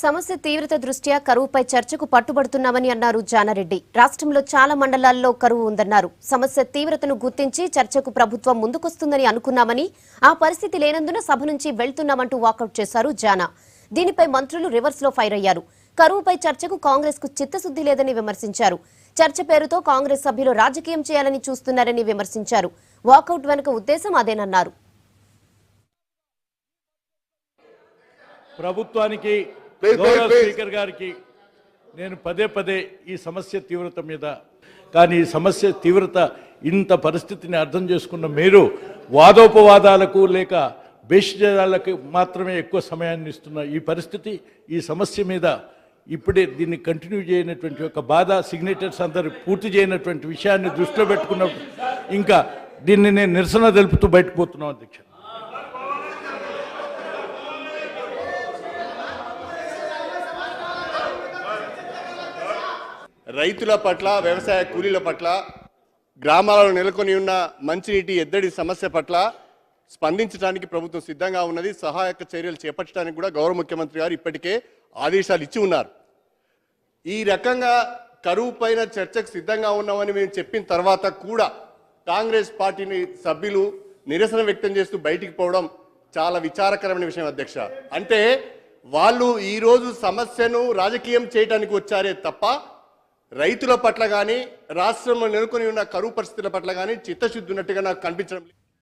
సమస్య తీవ్రత దృష్ట్యా కరువుపై చర్చకు పట్టుబడుతున్నామని అన్నారు జానారెడ్డి. రాష్ట్రంలో చాలా మండలాల్లో కరువు ఉందన్నారు. సమస్య తీవ్రతను గుర్తించి చర్చకు ప్రభుత్వం ముందుకొస్తుందని అనుకున్నామని, ఆ పరిస్థితి లేనందున సభ నుంచి వెళ్తున్నామంటూ వాకౌట్ చేశారు జానా. దీనిపై మంత్రులు రివర్స్ లో ఫైర్ అయ్యారు. కరువుపై చర్చకు కాంగ్రెస్ కు చిత్తశుద్ధి లేదని విమర్శించారు. చర్చ పేరుతో కాంగ్రెస్ సభ్యులు రాజకీయం చేయాలని చూస్తున్నారని విమర్శించారు. వాకౌట్ వెనుక ఉద్దేశం అదేనన్నారు. ప్రభుత్వానికి గౌరవ స్పీకర్ గారికి నేను పదే పదే ఈ సమస్య తీవ్రత మీద, కానీ ఈ సమస్య తీవ్రత ఇంత పరిస్థితిని అర్థం చేసుకున్న మీరు వాదోపవాదాలకు లేక భేషజాలకు మాత్రమే ఎక్కువ సమయాన్ని ఇస్తున్న ఈ పరిస్థితి, ఈ సమస్య మీద ఇప్పుడే దీన్ని కంటిన్యూ చేయనటువంటి ఒక బాధ, సిగ్నేచర్స్ అందరూ పూర్తి చేయనటువంటి విషయాన్ని దృష్టిలో పెట్టుకున్న ఇంకా దీన్ని నేను నిరసన తెలుపుతూ బయటకు పోతున్నాం అధ్యక్ష. రైతుల పట్ల, వ్యవసాయ కూలీల పట్ల, గ్రామాలలో నెలకొని ఉన్న మంచినీటి ఎద్దడి సమస్య పట్ల స్పందించడానికి ప్రభుత్వం సిద్ధంగా ఉన్నది. సహాయక చర్యలు చేపట్టడానికి కూడా గౌరవ ముఖ్యమంత్రి గారు ఇప్పటికే ఆదేశాలు ఇచ్చి ఉన్నారు. ఈ రకంగా కరువు పైన చర్చకు సిద్ధంగా ఉన్నామని మేము చెప్పిన తర్వాత కూడా కాంగ్రెస్ పార్టీని సభ్యులు నిరసన వ్యక్తం చేస్తూ బయటికి పోవడం చాలా విచారకరమైన విషయం అధ్యక్ష. అంటే వాళ్ళు ఈరోజు సమస్యను రాజకీయం చేయడానికి వచ్చారే తప్ప రైతుల పట్ల కానీ, రాష్ట్రంలో నెలకొని ఉన్న కరువు పరిస్థితుల పట్ల కానీ చిత్తశుద్ధి ఉన్నట్టుగా నాకు కనిపించడం లేదు.